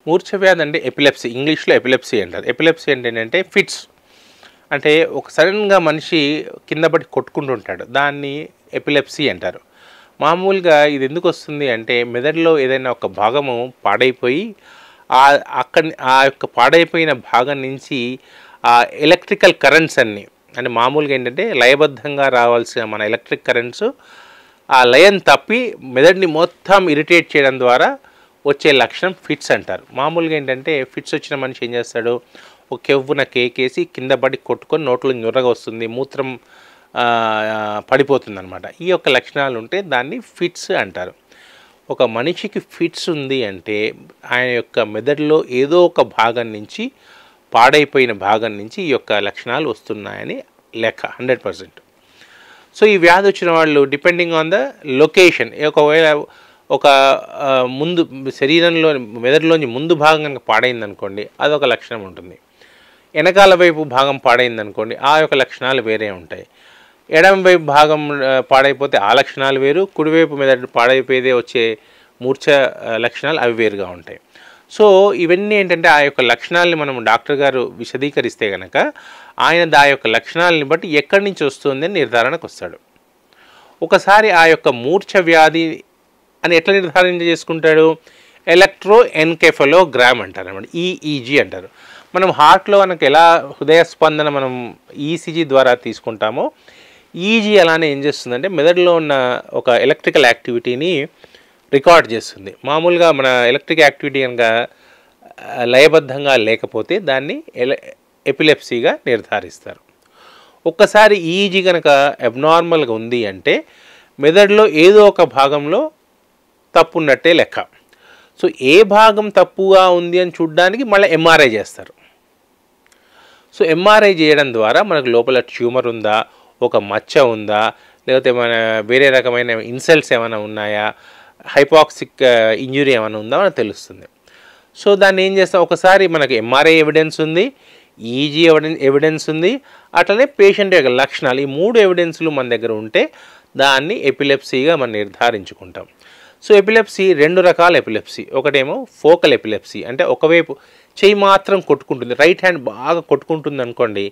మూర్ఛ వ్యాధి అంటే ఎపిలెప్సీ, ఇంగ్లీష్లో ఎపిలెప్సీ అంటారు. ఎపిలెప్సీ అంటే ఏంటంటే ఫిట్స్, అంటే ఒక సడన్గా మనిషి కింద పడి కొట్టుకుంటుంటాడు, దాన్ని ఎపిలెప్సీ అంటారు. మామూలుగా ఇది ఎందుకు వస్తుంది అంటే మెదడులో ఏదైనా ఒక భాగము పాడైపోయి ఆ యొక్క పాడైపోయిన భాగం నుంచి ఆ ఎలక్ట్రికల్ కరెంట్స్ అన్నీ, అంటే మామూలుగా ఏంటంటే లయబద్ధంగా రావాల్సిన మన ఎలక్ట్రిక్ కరెంట్స్ ఆ లయం తప్పి మెదడుని మొత్తం ఇరిటేట్ చేయడం ద్వారా వచ్చే లక్షణం ఫిట్స్ అంటారు. మామూలుగా ఏంటంటే ఫిట్స్ వచ్చిన మనిషి ఏం చేస్తాడు, ఒక కెవ్వున కేకేసి కింద పడి కొట్టుకొని నోట్లో నురగ వస్తుంది, మూత్రం పడిపోతుంది అనమాట. ఈ యొక్క లక్షణాలు ఉంటే దాన్ని ఫిట్స్ అంటారు. ఒక మనిషికి ఫిట్స్ ఉంది అంటే ఆయన యొక్క మెదడులో ఏదో ఒక భాగం నుంచి, పాడైపోయిన భాగం నుంచి ఈ యొక్క లక్షణాలు వస్తున్నాయని లెక్క 100%. సో ఈ వ్యాధి వచ్చిన వాళ్ళు డిపెండింగ్ ఆన్ ద లొకేషన్, ఒకవేళ ఒక ముందు శరీరంలో మెదడులోని ముందు భాగం కనుక పాడైందనుకోండి అదొక లక్షణం ఉంటుంది. వెనకాల వైపు భాగం పాడైందనుకోండి ఆ యొక్క లక్షణాలు వేరే ఉంటాయి. ఎడమ వైపు భాగం పాడైపోతే ఆ లక్షణాలు వేరు, కుడివైపు మెదడు పాడైపోయేదే వచ్చే మూర్ఛ లక్షణాలు అవి వేరుగా ఉంటాయి. సో ఇవన్నీ ఏంటంటే ఆ యొక్క లక్షణాలని మనం డాక్టర్ గారు విశదీకరిస్తే కనుక ఆయన ఆ యొక్క లక్షణాలని బట్టి ఎక్కడి నుంచి వస్తుందని నిర్ధారణకు వస్తాడు. ఒకసారి ఆ యొక్క మూర్ఛ వ్యాధి అని ఎట్లా నిర్ధారణ చేసుకుంటాడు, ఎలక్ట్రో ఎన్కెఫలోగ్రామ్ అంటారు అన్నమాట, ఈఈజీ అంటారు. మనం హార్ట్లో మనకు ఎలా హృదయ స్పందన మనం ఈసీజీ ద్వారా తీసుకుంటామో ఈజీ అలానే ఏం చేస్తుందంటే మెదడులో ఉన్న ఒక ఎలక్ట్రికల్ యాక్టివిటీని రికార్డ్ చేస్తుంది. మామూలుగా మన ఎలక్ట్రిక్ యాక్టివిటీ కనుక లయబద్ధంగా లేకపోతే దాన్ని ఎపిలెప్సీగా నిర్ధారిస్తారు. ఒక్కసారి ఈజీ కనుక అబ్నార్మల్గా ఉంది అంటే మెదడులో ఏదో ఒక భాగంలో తప్పు ఉన్నట్టే లెక్క. సో ఏ భాగం తప్పుగా ఉంది అని చూడడానికి మళ్ళీ ఎంఆర్ఐ చేస్తారు. సో ఎంఆర్ఐ చేయడం ద్వారా మనకు లోపల ట్యూమర్ ఉందా, ఒక మచ్చ ఉందా, లేకపోతే మన వేరే రకమైన ఇన్సల్ట్స్ ఏమైనా ఉన్నాయా, హైపాక్సిక్ ఇంజురీ ఏమైనా ఉందా అని తెలుస్తుంది. సో దాన్ని ఏం చేస్తాం, ఒకసారి మనకి ఎంఆర్ఐ ఎవిడెన్స్ ఉంది, ఈజీ ఎవిడెన్స్ ఉంది, అట్లనే పేషెంట్ యొక్క లక్షణాలు, ఈ 3 ఎవిడెన్స్లు మన దగ్గర ఉంటే దాన్ని ఎపిలెప్సీగా మనం నిర్ధారించుకుంటాం. సో ఎపిలెప్సీ 2 రకాల ఎపిలెప్సీ. ఒకటేమో ఫోకల్ ఎపిలెప్సీ, అంటే ఒకవైపు చెయ్యి మాత్రం కొట్టుకుంటుంది, రైట్ హ్యాండ్ బాగా కొట్టుకుంటుంది అనుకోండి,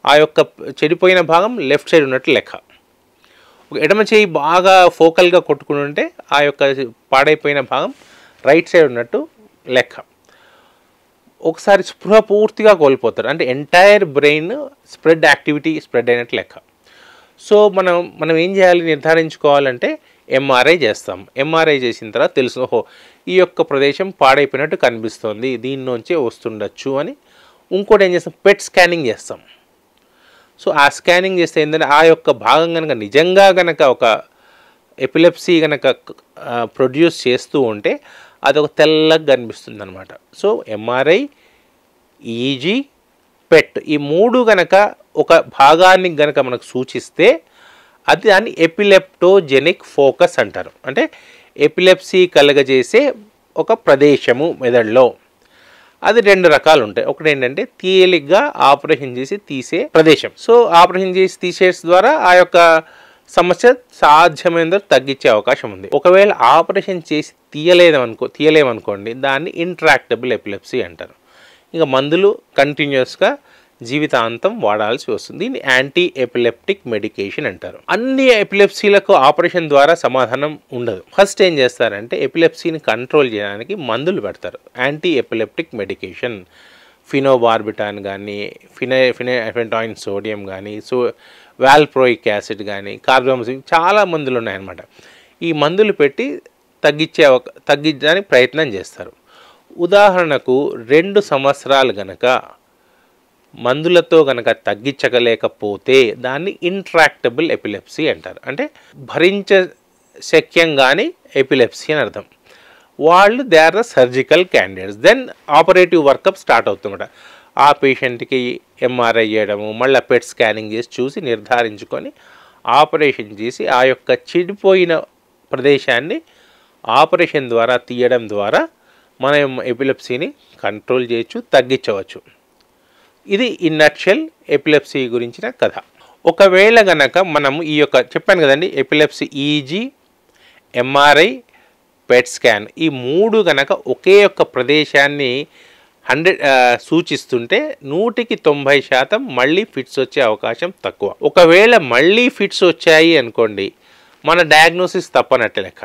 ఆ యొక్క చెడిపోయిన భాగం లెఫ్ట్ సైడ్ ఉన్నట్టు లెక్క. ఎడమ చెయ్యి బాగా ఫోకల్గా కొట్టుకుంటుంటే ఆ యొక్క పాడైపోయిన భాగం రైట్ సైడ్ ఉన్నట్టు లెక్క. ఒకసారి స్పృహ పూర్తిగా కోల్పోతారు, అంటే ఎంటైర్ బ్రెయిన్ యాక్టివిటీ స్ప్రెడ్ అయినట్టు లెక్క. సో మనం ఏం చేయాలి, నిర్ధారించుకోవాలంటే ఎంఆర్ఐ చేస్తాం. ఎంఆర్ఐ చేసిన తర్వాత తెలుసు, ఓహో ఈ యొక్క ప్రదేశం పాడైపోయినట్టు కనిపిస్తుంది, దీనిలోంచే వస్తుండొచ్చు అని. ఇంకోటి ఏం చేస్తాం, పెట్ స్కానింగ్ చేస్తాం. సో ఆ స్కానింగ్ చేస్తే ఏంటంటే ఆ యొక్క భాగం కనుక నిజంగా కనుక ఒక ఎపిలెప్సీ కనుక ప్రొడ్యూస్ చేస్తూ ఉంటే అదొక తెల్లగా కనిపిస్తుంది అనమాట. సో ఎంఆర్ఐ, ఈజీ, పెట్ ఈ 3 కనుక ఒక భాగాన్ని కనుక మనకు సూచిస్తే అది దాన్ని ఎపిలెప్టోజెనిక్ ఫోకస్ అంటారు. అంటే ఎపిలెప్సీ కలగజేసే ఒక ప్రదేశము మెదడులో. అది 2 రకాలు ఉంటాయి. ఒకటి ఏంటంటే తేలిగ్గా ఆపరేషన్ చేసి తీసే ప్రదేశం. సో ఆపరేషన్ చేసి తీసేసి ద్వారా ఆ యొక్క సమస్య సాధ్యమైనంత తగ్గించే అవకాశం ఉంది. ఒకవేళ ఆపరేషన్ చేసి తీయలేమనుకోండి దాన్ని ఇంట్రాక్టబుల్ ఎపిలెప్సీ అంటారు. ఇంకా మందులు కంటిన్యూస్గా జీవితాంతం వాడాల్సి వస్తుంది. దీన్ని యాంటీ ఎపిలెప్టిక్ మెడికేషన్ అంటారు. అన్ని ఎపిలెప్సీలకు ఆపరేషన్ ద్వారా సమాధానం ఉండదు. ఫస్ట్ ఏం చేస్తారంటే ఎపిలెప్సీని కంట్రోల్ చేయడానికి మందులు పెడతారు. యాంటీ ఎపిలెప్టిక్ మెడికేషన్, ఫినోబార్బిటాన్ కానీ, ఫినైఫెంటాయిన్ సోడియం కానీ, వాల్ప్రోయిక్ యాసిడ్ కానీ, కార్బోమజిన్, చాలా మందులు ఉన్నాయన్నమాట. ఈ మందులు పెట్టి తగ్గించడానికి ప్రయత్నం చేస్తారు. ఉదాహరణకు 2 సంవత్సరాలు గనక మందులతో కనుక తగ్గించలేకపోతే దాన్ని ఇంట్రాక్టబుల్ ఎపిలెప్సీ అంటారు. అంటే భరించశక్యంగాని ఎపిలెప్సీ అని అర్థం. వాళ్ళు they are the surgical candidates. Then operative workup start అవుతుందన్నమాట. ఆ పేషెంట్కి ఎంఆర్ఐ చేయడము, మళ్ళీ పెట్ స్కానింగ్ చేసి చూసి నిర్ధారించుకొని ఆపరేషన్ చేసి ఆ యొక్క చెడిపోయిన ప్రదేశాన్ని ఆపరేషన్ ద్వారా తీయడం ద్వారా మనం ఎపిలెప్సీని కంట్రోల్ చేయొచ్చు, తగ్గించవచ్చు. ఇది ఇన్ నట్షెల్ ఎపిలెప్సీ గురించిన కథ. ఒకవేళ గనక మనము ఈ యొక్క చెప్పాను కదండి, epilepsy easy, MRI, PET scan, ఈ 3 గనక ఒకే ఒక్క ప్రదేశాన్ని 100 సూచిస్తుంటే 100% మళ్ళీ ఫిట్స్ వచ్చే అవకాశం తక్కువ. ఒకవేళ మళ్ళీ ఫిట్స్ వచ్చాయి అనుకోండి, మన డయాగ్నోసిస్ తప్పనట్టే లెక్క.